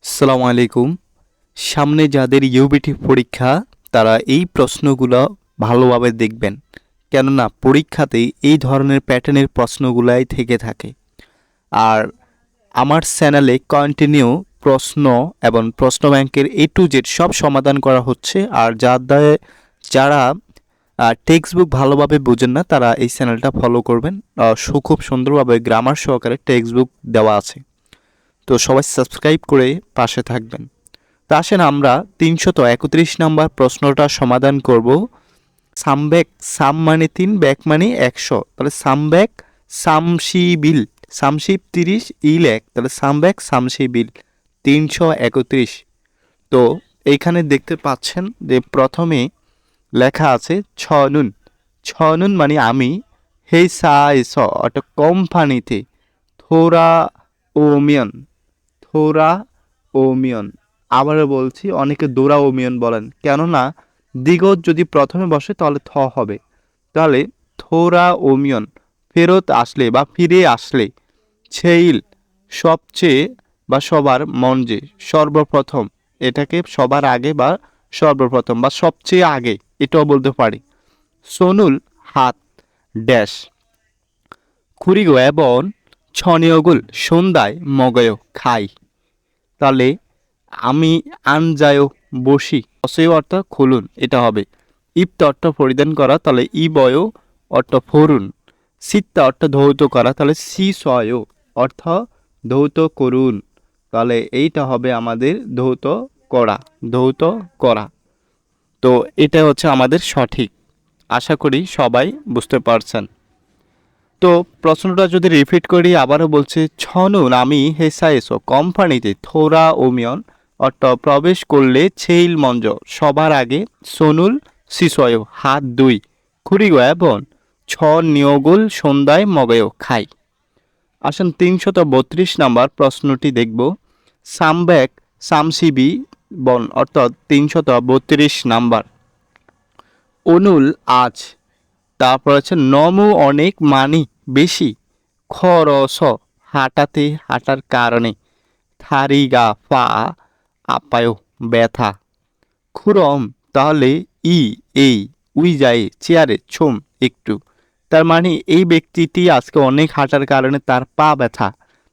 আসসালামু আলাইকুম। সামনে যাদের ইউবিটি পরীক্ষা তারা এই প্রশ্নগুলো ভালোভাবে দেখবেন, কেননা পরীক্ষাতে এই ধরনের প্যাটার্নের প্রশ্নগুলাই থেকে থাকে। আর আমার চ্যানেলে কন্টিনিউ প্রশ্ন এবং প্রশ্ন ব্যাংকের A to Z সব সমাধান করা হচ্ছে। আর যারা টেক্সট বুক ভালোভাবে বোঝেন না তারা এই চ্যানেলটা ফলো করবেন। খুব সুন্দরভাবে গ্রামার সহকারে টেক্সট বুক দেওয়া আছে, তো সবাই সাবস্ক্রাইব করে পাশে থাকবেন। তো আসেন আমরা 331 নম্বর প্রশ্নটা সমাধান করব। সামব্যাক, সাম মানে 3, ব্যাক মানে 100, তাহলে সামব্যাক সামশিবিল, সামশিব 30, ইল 1, তাহলে সামব্যাক সামশিবিল 331। তো এইখানে দেখতে পাচ্ছেন যে প্রথমে লেখা আছে ছনুন। ছনুন মানে আমি, হেই সাইস অর্থাৎ কোম্পানিতে, থোরা ওমিয়ন, থোরা ওমিয়ন। আবারও বলছি, অনেকে দোরা ওমিয়ন বলেন, কেননা দ্বিগত যদি প্রথমে বসে তাহলে থ হবে। তাহলে থোরা ওমিয়ন ফেরত আসলে বা ফিরে আসলে, ছেইল সবচেয়ে বা সবার মঞ্জে, সর্বপ্রথম, এটাকে সবার আগে বা সর্বপ্রথম বা সবচেয়ে আগে এটাও বলতে পারি। সোনুল হাত ড্যাশ, খুরিগো এবং ছনিয়গুল সন্ধ্যায় মগয় খাই। তাহলে আমি আনজায়ও বসি, অসেয় অর্থ খুলুন, এটা হবে। ইপ্ত অর্থ পরিধান করা, তাহলে ইবয় অর্থ ফরুন। সিত্তা অর্থ ধৌত করা, তাহলে সি সয় অর্থ ধৌত করুন। তাহলে এইটা হবে আমাদের ধৌত করা, ধৌত করা। তো এটা হচ্ছে আমাদের সঠিক। আশা করি সবাই বুঝতে পারছেন। তো প্রশ্নটা যদি রিপিট করি, আবারও বলছে ছনুন আমি হেসাইসো কোম্পানিতে থোরা ওমিয়ন অর্থ প্রবেশ করলে ছেইল মঞ্জ সবার আগে, সোনুল সিসয় হাত দুই, খুরিগো এবং ছ নিয়োগুল সন্ধ্যায় মগয় খাই। আসেন 332 নাম্বার প্রশ্নটি দেখব। সামব্যাক সামসিবি বন অর্থাৎ 332 নাম্বার। অনুল আজ, তারপর আছে নমু অনেক মানি বেশি, খরস হাঁটাতে হাঁটার কারণে, থারিগা ফা আপায় ব্যথা, খুরম তাহলে ই এই, উই যায় চেয়ারে ছোম একটু, তার মানে এই ব্যক্তিটি আজকে অনেক হাঁটার কারণে তার পা ব্যথা।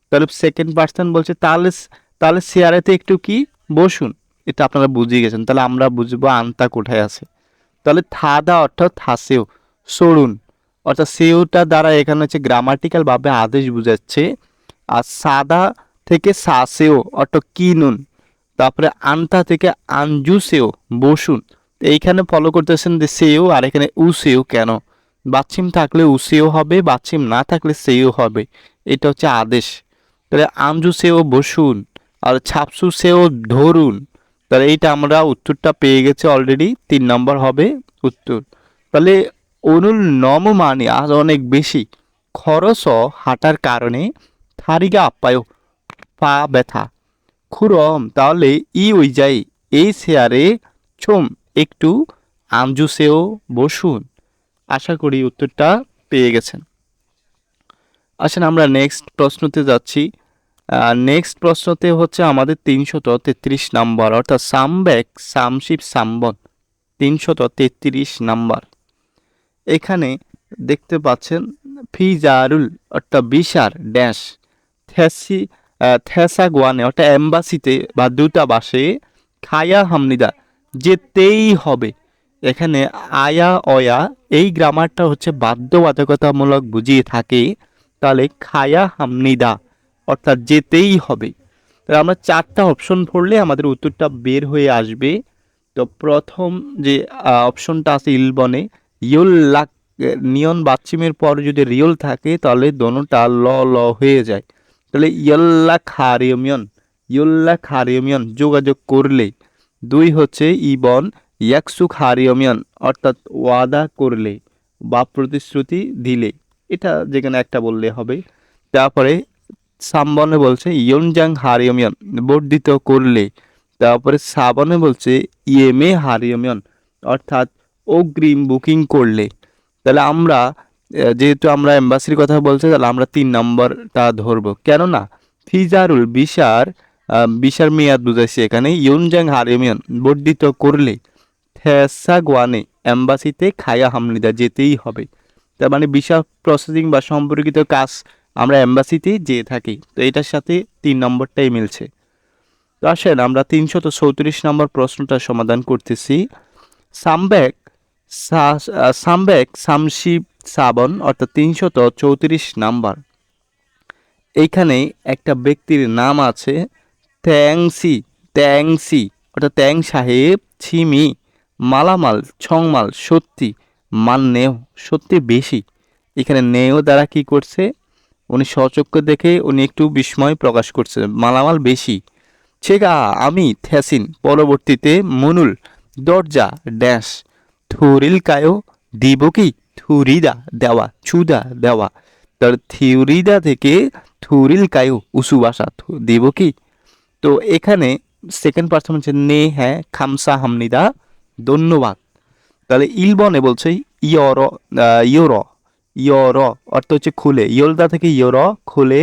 তাহলে সেকেন্ড পার্সন বলছে তাহলে তাহলে চেয়ারেতে একটু কি বসুন, এটা আপনারা বুঝিয়ে গেছেন। তাহলে আমরা বুঝবো আনতা কোথায় আছে। তাহলে থাদা অর্থাৎ থাসেও সরুন, অর্থাৎ সেওটা দ্বারা এখানে হচ্ছে গ্রামাটিক্যাল ভাবে আদেশ বুঝাচ্ছে। আর সাদা থেকে সাসেও অর্থাৎ কিনুন, তারপরে আনতা থেকে আনজুসেও বসুন। এইখানে ফলো করতেছেন যে সেও, আর এখানে উসেও কেন, বাচ্চিম থাকলে উসেও হবে, বাচ্চিম না থাকলে সেও হবে, এটা হচ্ছে আদেশ। তাহলে আনজুসেও বসুন আর ছাপসুসেও ধরুন। তাহলে এইটা আমরা উত্তরটা পেয়ে গেছি অলরেডি, 3 নম্বর হবে উত্তর। তাহলে অনুল নম মানে আজ অনেক বেশি, খরচ হাঁটার কারণে, থারিগা আপ্যায় পা ব্যথা, খুরম তাহলে ই ওই যাই এই চেয়ারে ছোম একটু, আমজুসেও বসুন। আশা করি উত্তরটা পেয়ে গেছেন। আসেন আমরা নেক্সট প্রশ্নতে যাচ্ছি। নেক্সট প্রশ্নতে হচ্ছে আমাদের 333 নাম্বার, অর্থাৎ সামব্যাক সামশিপ সাম্বন 333 নাম্বার। এখানে দেখতে পাচ্ছেন ফিজারুল অর্থাৎ বিশার ড্যাশ, থেসাগুয়ানে অর্থাৎ এম্বাসিতে বা দূতাবাসে, খায়া হামনিদা যেতেই হবে। এখানে আয়া অয়া এই গ্রামারটা হচ্ছে বাধ্যবাধকতামূলক বুঝিয়ে থাকে। তাহলে খায়া হামনিদা অর্থাৎ যেতেই হবে। তাহলে আমরা 4টা অপশন পড়লে আমাদের উত্তরটা বের হয়ে আসবে। তো প্রথম যে অপশনটা আছে ইলবনে, ইউল লাক, নিয়ন বাচ্চিমের পর যদি রিয়ল থাকে তাহলে দোনোটা ল ল হয়ে যায়। তাহলে ইয়ল্লা খারিয়মিয়ন, ইয়ল্লা খারিয়মিয়ন যোগাযোগ করলে। 2 হচ্ছে ইবন ইয়াকসু খারিয়মিয়ন অর্থাৎ ওয়াদা করলে বা প্রতিশ্রুতি দিলে, এটা যেখানে একটা বললে হবে। তারপরে সামবনে বলছে ইয়নজাং হারিয়মিয়ন বর্ধিত করলে। তারপরে সাবনে বলছে ইএমএ হারিয়মিয়ন অর্থাৎ অগ্রিম বুকিং করলে। তাহলে আমরা যেহেতু আমরা এম্বাসির কথা বলছি, তাহলে আমরা 3 নম্বরটা ধরবো, কেননা ফিজারুল বিশার বিশার মেয়াদ বুঝাইছে এখানে। ইয়নজাং হারেমিয়ন বর্ধিত করলে থেসা গোয়ানে এম্বাসিতে খায়া হামনিদা যেতেই হবে। তার মানে ভিসা প্রসেসিং বা সম্পর্কিত কাজ আমরা এম্বাসিতেই যেয়ে থাকি। তো এটার সাথে 3 নম্বরটাই মিলছে। তো আসেন আমরা 334 নম্বর প্রশ্নটা সমাধান করতেছি। সামবেক সামবেক সামশিব সাবন অর্থাৎ 334 নাম্বার। এইখানে একটা ব্যক্তির নাম আছে ট্যাংসি ট্যাংসি অর্থাৎ ট্যাং সাহেব ছিমি মালামাল ছংমাল সত্যি মান নেও সত্যি বেশি। এখানে নেও দ্বারা কি করছে, উনি সচক্ষে দেখে উনি একটু বিস্ময় প্রকাশ করছে, মালামাল বেশি। ছেগা আমি থ্যাসিন পরবর্তীতে মনুল দরজা ড্যাশ থুরিল কায়ো দিব কি থুরিদা দেওয়া ছুদা দেওয়া। তার থিউরিদা থেকে থুরিল কায়ো উসু ভাষা দিব কি। তো এখানে সেকেন্ড পার্সন হচ্ছে নে হ্যাঁ খামসা হামনিদা ধন্যবাদ। তাহলে ইলবনে বলছে ইয়র ইয়র ইয়র অর্থ হচ্ছে খুলে, ইয়লদা থেকে ইয়র খুলে,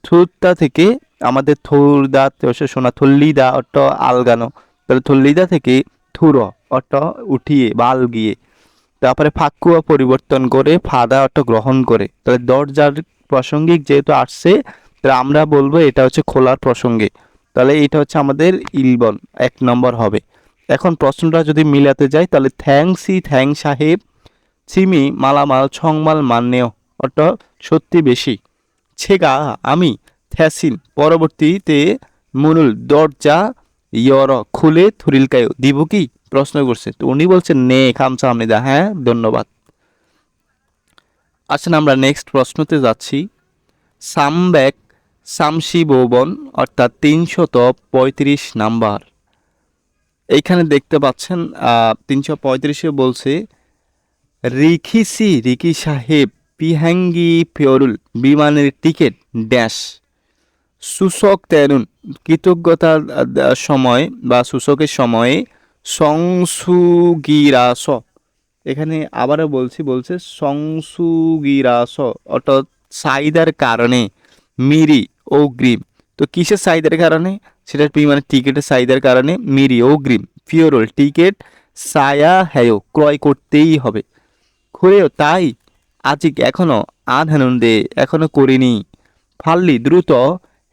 থুলদা থেকে আমাদের থুরদা শোনা থল্লিদা অর্থ আলগানো, তাহলে থল্লিদা থেকে থুর অর্থ উঠিয়ে বা আলগিয়ে। তারপরে ফাঁকুয়া পরিবর্তন করে ফাদা অর্থ গ্রহণ করে। তাহলে দরজার প্রাসঙ্গিক যেহেতু আসছে তাহলে আমরা বলবো এটা হচ্ছে খোলার প্রসঙ্গে। তাহলে এটা হচ্ছে আমাদের ইলবন 1 নম্বর হবে। এখন প্রশ্নটা যদি মিলাতে যাই তাহলে থ্যাংসি থ্যাং সাহেব চিমি মালামাল ছংমাল মান্যেয় অর্থাৎ সত্যি বেশি। ছেগা আমি থ্যাসিন পরবর্তীতে মুনুল দরজা ইয়র খুলে থুরিলকায় দিব কি প্রশ্ন করছে। তো উনি বলছেন নে খামসা আমনিদা হ্যাঁ ধন্যবাদ। আসেন আমরা নেক্সট প্রশ্নতে যাচ্ছি। সামবেক সামসি বৌবন অর্থাৎ 335 নাম্বার। এইখানে দেখতে পাচ্ছেন 335-এ বলছে রিকি সাহেব পিহাঙ্গি ফিওরুল বিমানের টিকিট ড্যাশ সূচক তেরুন কৃতজ্ঞতার সময় বা সূচকের সময়ে সংসুগিরাস। এখানে আবারও বলছে সংসুগিরাস অর্থাৎ চাহিদার কারণে মিরি অগ্রিম। তো কিসের চাহিদার কারণে, সেটা বিমানের টিকিটের চাহিদার কারণে মিরি অগ্রিম ফিওরুল টিকিট সায়া হ্যায়ো ক্রয় করতেই হবে। করেও তাই আজিক এখনো আনহানন্দে এখনো করিনি। ফাল্লি দ্রুত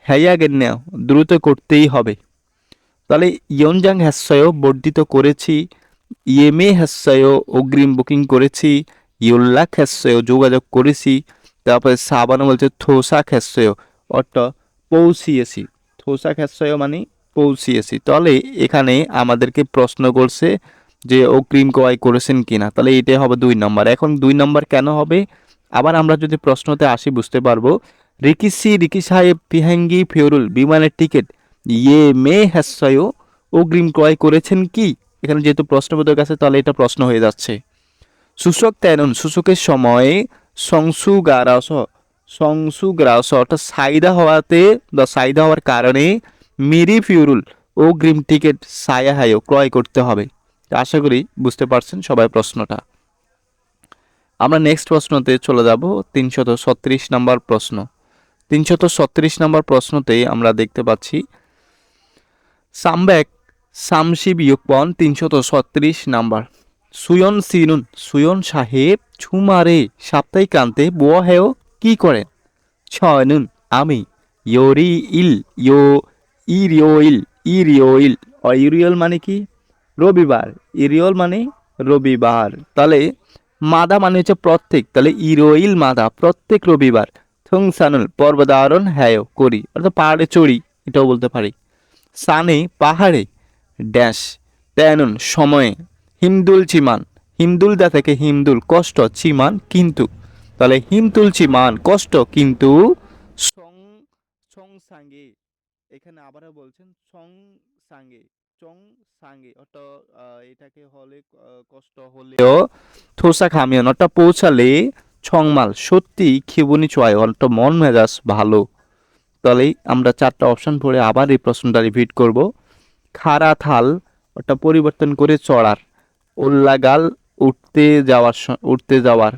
হ্যায়া গেন্যা দ্রুত করতেই হবে। তাহলে ইয়নজাং হ্যাসয় বর্ধিত করেছি, ইয়েমে হ্যাসয় অগ্রিম বুকিং করেছি, ইউল্লাক হ্যাসয় যোগাযোগ করেছি। তারপরে সাবানো বলছে থোসাক হ্যাসয় অর্থাৎ পৌঁছিয়েছি, থোসাক হ্যাসয় মানে পৌঁছিয়েছি। তাহলে এখানে আমাদেরকে প্রশ্ন করছে যে অগ্রিম ক্রয় করেছেন কিনা, তাহলে এটাই হবে 2 নম্বর। এখন 2 নম্বর কেন হবে, আবার আমরা যদি প্রশ্নতে আসি বুঝতে পারবো। রিকি সাহেব পিহাঙ্গি ফিওরুল বিমানের টিকিট ইয়ে মে হ্যাসয় অগ্রিম ক্রয় করেছেন কি। এখানে যেহেতু প্রশ্নবোধক আছে তাহলে এটা প্রশ্ন হয়ে যাচ্ছে। সূচক তেরুন সূচকের সময়ে সংসুগ্রাস অর্থাৎ চাহিদা হওয়াতে বা চাহিদা হওয়ার কারণে মিরি ফিউরুল অগ্রিম টিকিট সায়া হায়ো ক্রয় করতে হবে। আশা করি বুঝতে পারছেন সবাই প্রশ্নটা। আমরা নেক্সট প্রশ্নতে চলে যাব 336 নম্বর প্রশ্ন। 336 নম্বর প্রশ্নতে আমরা দেখতে পাচ্ছি সামবেক সামশিব ইয়ুকপন 336 নাম্বার। সুয়ন সাহেব ছুমারে সাপ্তাহিক ক্রান্তে বুয়া হেও কি করেন। ছয়নুন আমি ইয়োরি ইল ইরিওইল ইরিওল মানে কি রবিবার, ইরিওল মানে রবিবার। তাহলে মাদা মানে হচ্ছে প্রত্যেক, তাহলে ইরোইল মাদা প্রত্যেক রবিবার। থংসানুল পর্বতারোহণ হ্যায় করি অর্থাৎ পাহাড়ে চড়ি এটাও বলতে পারি। সানে পাহাড়ে ড্যাশ ট্যানুন সময়ে হিমদুল চিমান হিমদুলদা থেকে হিমদুল কষ্ট চিমান কিন্তু। তাহলে হিমতুল চিমান কষ্ট কিন্তু সাঙ্গে এখানে আবারও বলছেন সাঙ্গে অর্থাৎ এটাকে হলে কষ্ট হলেও থোসা খামিয়ন অর্থাৎ পৌঁছালে ছংমাল সত্যি খিবুনি চয় অর্থাৎ মন মেজাজ ভালো। তাহলে আমরা 4টা অপশন পড়ে আবার এই প্রশ্নটা রিপিট করব। খারা থাল অর্থাৎ পরিবর্তন করে চড়ার, উল্লাগাল উঠতে যাওয়ার,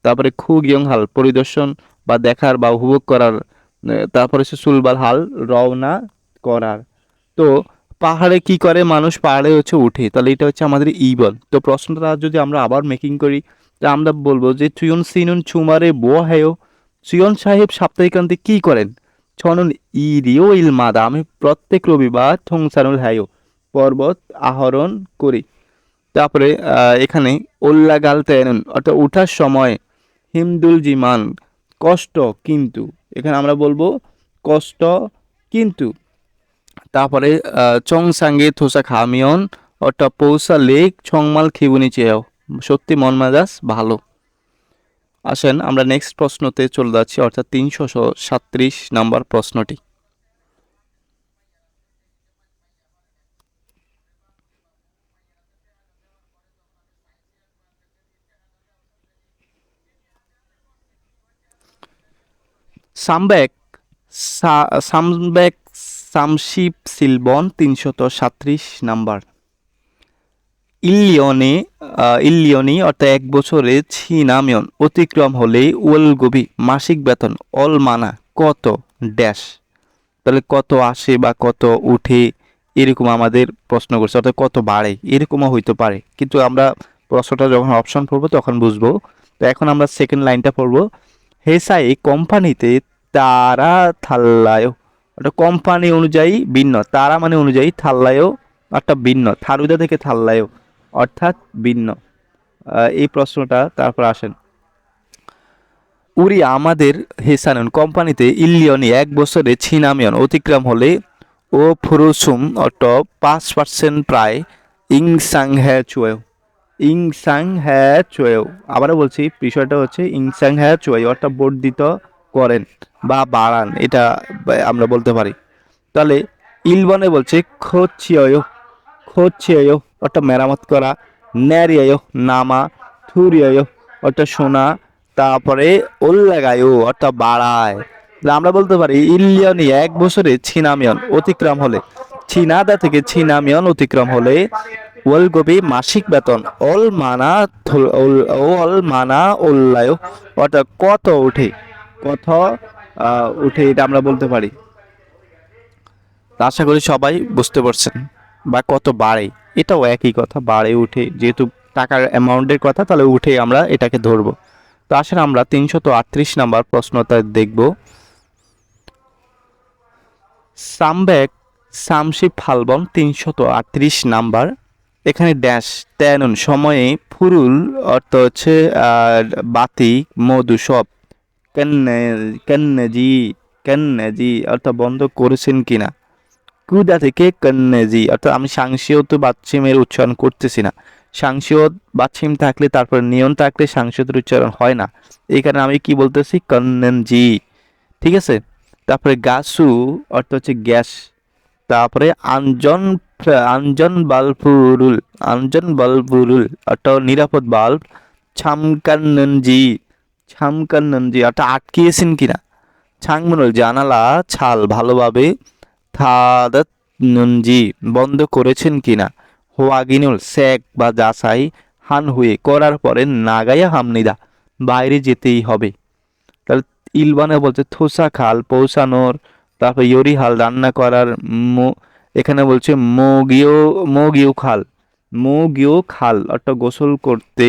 তারপরে খুগিয়ংহাল পরিদর্শন বা দেখার বা উপভোগ করার তারপর হচ্ছে সুলবাল হাল রওনা করার। তো পাহাড়ে কি করে মানুষ? পাহাড়ে হচ্ছে উঠে, তাহলে এটা হচ্ছে আমাদের ইবন। তো প্রশ্নটা যদি আমরা আবার মেকিং করি, তা আমরা বলবো যে চুয়ন সিনুন চুমারে বো হেয়, চুয়ন সাহেব সাপ্তাহিকান্তে কি করেন? ছনুন ইরিও ইলমাদা, আমি প্রত্যেক রবিবার থংসানুল হায়ো, পর্বত আহরণ করি। তারপরে এখানে ওল্লা গালতেনুন, অর্থাৎ উঠার সময় হিমদুল জিমান, কষ্ট কিন্তু, এখানে আমরা বলবো কষ্ট কিন্তু। তারপরে চংসাঙ্গে থোসা খামিয়ন, অর্থাৎ পৌসা লেক ছংমাল খিবুনি চেয়েও, সত্যি মন মেজাজ ভালো। আসেন আমরা নেক্সট প্রশ্নতে চলে যাচ্ছি, অর্থাৎ 337 নম্বর প্রশ্নটি। সামবেক সামবেক সামশিপ সিলবন 337 নাম্বার। ইল্লিয়নি অর্থাৎ 1 বছরে ছিনামিয়ন অতিক্রম হলে ওলগবি মাসিক বেতন অল মানা কত ড্যাশ, তাহলে কত আসে বা কত উঠে এরকম আমাদের প্রশ্ন করছে, অর্থাৎ কত বাড়ে এরকমও হইতে পারে, কিন্তু আমরা প্রশ্নটা যখন অপশন পড়বো তখন বুঝবো। তো এখন আমরা সেকেন্ড লাইনটা পড়বো। হেসাই কোম্পানিতে তারা থাল্লায়, অর্থাৎ কোম্পানি অনুযায়ী ভিন্ন, তারা মানে অনুযায়ী, থাল্লায়ও অর্থাৎ ভিন্ন, থারুদা থেকে থাল্লায়ও অর্থাৎ ভিন্ন। এই প্রশ্নটা তারপর আসেন। উরি আমাদের হেসানুন কোম্পানিতে ইল্লিয়নি 1 বছরে ছিনামিয়ন অতিক্রম হলে ও ফুরুসুম অর্থাৎ 5% প্রায় ইংসাং হ্যা চুয়েও, ইংসাং হ্যা চুয়েও, আবারও বলছি বিষয়টা হচ্ছে ইংসাং হ্যা চুয়েও অর্থাৎ বর্ধিত করেন বা বাড়ান, এটা আমরা বলতে পারি। তাহলে ইলবনে বলছে খোঁচিয়ো, খোঁচিয়ো অর্থাৎ মেরামত করা, ন্যারিয়ো নামা, থুরিয়ো অর্থাৎ শোনা, তারপরে ওল্লাগায়ো অর্থাৎ বাড়ায়। তাহলে আমরা বলতে পারি ইলিয়নি 1 বছরে ছিনামিয়ন অতিক্রম হলে, ছিনাদা থেকে ছিনামিয়ন অতিক্রম হলে ওলগবি মাসিক বেতন অল মানা অল মানা ওল্লায়ো অর্থাৎ কত উঠে, কত উঠে, এটা আমরা বলতে পারি। আশা করি সবাই বুঝতে পারছেন। বা কত বাড়ে, এটাও একই কথা, বাড়ে উঠে, যেহেতু টাকার অ্যামাউন্টের কথা, তাহলে উঠে আমরা এটাকে ধরবো। তো আসলে আমরা 338 নাম্বার প্রশ্নটা দেখব। সামবেক সামশি ফালবন 338 নাম্বার। এখানে ড্যাশ তেনুন সময়ে ফুরুল অর্থ হচ্ছে বাতি মধু সব, কেন্নে কেন্নেজি কেন্নেজি অর্থাৎ বন্ধ করেছেন কিনা, কুদা থেকে কন্নেজি অর্থাৎ আমি সাংসিও তো বাচ্চিমের উচ্চারণ করতেছি না, সাংসিও বাচ্চিম থাকলে তারপর নিয়ন থাকলে সাংসিওতের উচ্চারণ হয় না, এই কারণে আমি কি বলতেছি কন্নেনজি, ঠিক আছে। তারপরে গাসু অর্থ হচ্ছে গ্যাস, তারপরে আঞ্জন আঞ্জন বাল্বুরুল, আঞ্জন বাল্বুরুল অর্থাৎ নিরাপদ বাল্ব, ছামকান্নজি, ছামকান্নজি অর্থাৎ আটকিয়েছেন কিনা, ছাংমনুল জানালা ছাল ভালোভাবে, থাদাত নুনজি বন্ধ করেছেন কিনা, হোয়াগিনুল সেক বা যাচাই, হান হুয়ে করার পরে নাগায়া হামনিদা বাইরে যেতেই হবে। তাহলে ইলবানে বলছে থোসা খাল পৌঁছানোর, তারপর ইয়রি হাল রান্না করার, এখানে বলছে মোগিও খাল, মোগিও খাল অর্থাৎ গোসল করতে,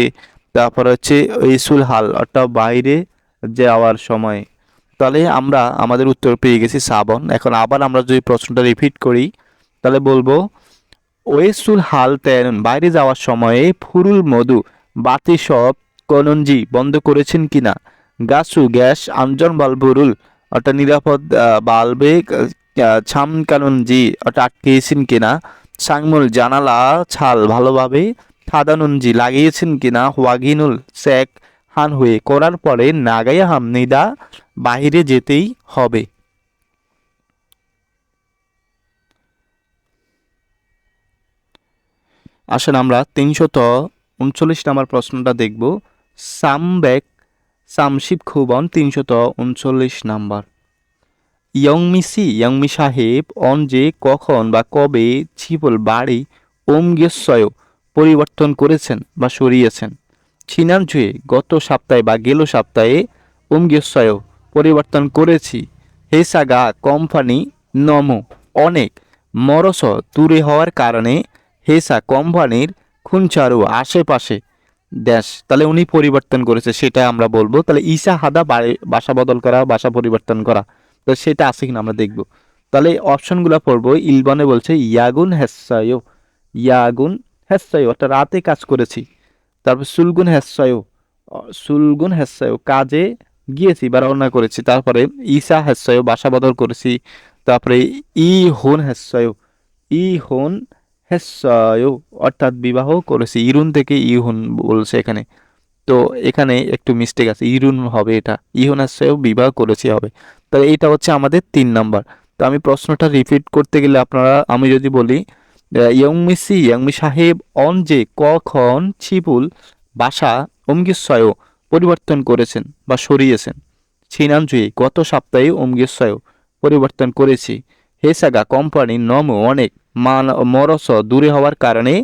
তারপর হচ্ছে ইসুল হাল অর্থাৎ বাইরে যাওয়ার সময়। তাহলে আমরা আমাদের উত্তর পেয়ে গেছি সাবন। এখন আবার আমরা যদি প্রশ্নটা রিপিট করি, তাহলে বলবো ওয়েসুল হাল তেন বাইরে যাওয়ার সময়ে ফুরুল মধু বাতি সব কনঞ্জি বন্ধ করেছেন কিনা, গাছু গ্যাস আঞ্জন বালবুরুল অর্থাৎ নিরাপদ বাল্বে ছাম কানুনজি অর্থাৎ আটকেছেন কিনা, সাংমুল জানালা ছাল ভালোভাবে থাদানুনজি লাগিয়েছেন কিনা, ওয়াগিনুল সেক হান হয়ে করার পরে নাগাইয়া হামনিদা বাহিরে যেতেই হবে। আসেন আমরা 339 নম্বর প্রশ্নটা দেখব। সামবেক সামশিপ খুবন 339 নাম্বার। ইয়ংমি সাহেব অনজে কখন বা কবে ছিপল বাড়ি ওমগেশ্বয় পরিবর্তন করেছেন বা সরিয়েছেন, ছিনানঝুয়ে গত সপ্তাহে বা গেল সপ্তাহে ওমগেশ্বয় পরিবর্তন করেছি, হেসাগা কোম্পানি নম অনেক মরস দূরে হওয়ার কারণে হেসা কোম্পানির খুনচারু আশেপাশে ড্যাশ, তাহলে উনি পরিবর্তন করেছে সেটা আমরা বলবো। তাহলে ইসা হাদা বাসা বদল করা, বাসা পরিবর্তন করা, তো সেটা আছে কিনা আমরা দেখব। তাহলে অপশনগুলো পড়বো। ইলবনে বলছে ইয়াগুন হেসায়ো, ইয়াগুন হেসায়ো অর্থাৎ রাতে কাজ করেছি। তারপর সুলগুন হেসায়ো, সুলগুন হেসায়ো কাজে গিয়েছি বা রওনা করেছি। তারপরে ইসা হেসায়ো বাসা বদল করেছি। তারপরে ই হোন হেসায়ো, ই হোন হেসায়ো অর্থাৎ বিবাহ করেছি। ইরুন থেকে ইহুন বলছে এখানে, তো এখানে একটু মিস্টেক আছে, ইরুন হবে এটা, ইহুন হেসায়ো বিবাহ করেছি হবে। তাহলে এটা হচ্ছে আমাদের 3 নাম্বার। তো আমি প্রশ্নটা রিপিট করতে গেলে আপনারা, আমি যদি বলি ইয়ংমি সাহেব অনজে কখন ছিপুল বাসা অমগিসয় পরিবর্তন করেছেন বা সরিয়েছেন। ছিনানজুয়ে গত সপ্তাহে অমগিসয় পরিবর্তন করেছি। হেসাগা কোম্পানির নম অনেক মরস দূরে হওয়ার কারণে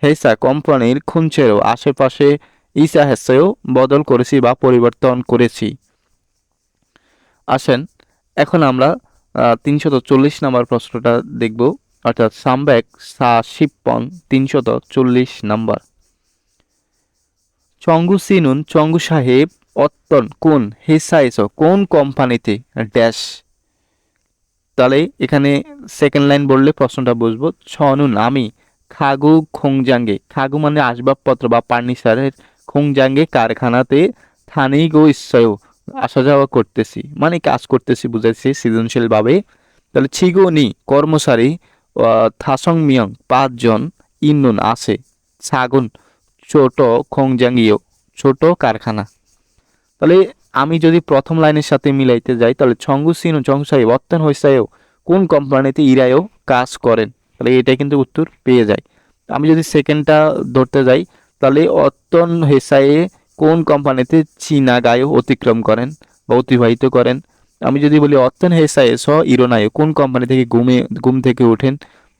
হেসা কোম্পানির খুঞ্চেরও আশেপাশে ইসা হেসায়ও বদল করেছি বা পরিবর্তন করেছি। আসেন এখন আমরা 340 নাম্বার প্রশ্নটা দেখব, অর্থাৎ সামব্যাক সা শিপ্পন 340 নাম্বার। চঙ্গু সিনুন চঙ্গু সাহেব অত্তন কোন হেসাইস কোন কোম্পানিতে ড্যাশ। তাহলে এখানে সেকেন্ড লাইন বললে প্রশ্নটা বুঝবো। ছনুন আমি খাগু খোংজাঙ্গে, খাগু মানে আসবাবপত্র বা ফার্নিচারের, খোংজাঙ্গে কারখানাতে থানেই গো ইচ্ছায় আসা যাওয়া করতেছি, মানে কাজ করতেছি বুঝাইছি সৃজনশীলভাবে। তাহলে ছিগো নি কর্মচারী থাসং মিয়ং 5 জন, ইন্নুন আছে, ছাগুন ছোট, খোংজাঙ্গিও ছোট কারখানা। তাহলে আমি যদি প্রথম লাইনের সাথে মিলাইতে যাই, তাহলে ছঙ্গু সিনু ছঙ্গু সাহেব অত্যন হইসায়ও কোন কোম্পানিতে ইরায়ও কাজ করেন, তাহলে এটা কিন্তু উত্তর পেয়ে যায়। আমি যদি সেকেন্ডটা ধরতে যাই, তাহলে অত্যন হেসায়ে কোন কোম্পানিতে চীনা গায়ও অতিক্রম করেন বা অতিবাহিত করেন। আমি যদি বলি অত্যন হেসায়ে স ইরোনায়ও কোন কোম্পানি থেকে ঘুম থেকে ওঠেন।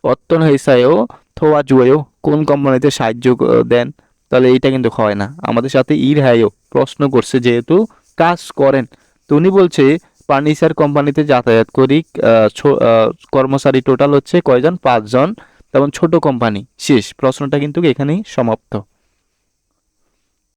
অত্যন হেসায়েও থোয়া জুয়েও কোন কোম্পানিতে সাহায্য দেন, তাহলে এইটা কিন্তু হয় না। আমাদের সাথে ইর হ্যায়ও প্রশ্ন করছে যেহেতু কাজ করেন, তো উনি বলছে ফার্নিচার কোম্পানিতে যাতায়াত করি। কর্মচারী টোটাল হচ্ছে কয়জন? 5 জন। তেমন ছোট কোম্পানি। শেষ, প্রশ্নটা কিন্তু এখানেই সমাপ্ত।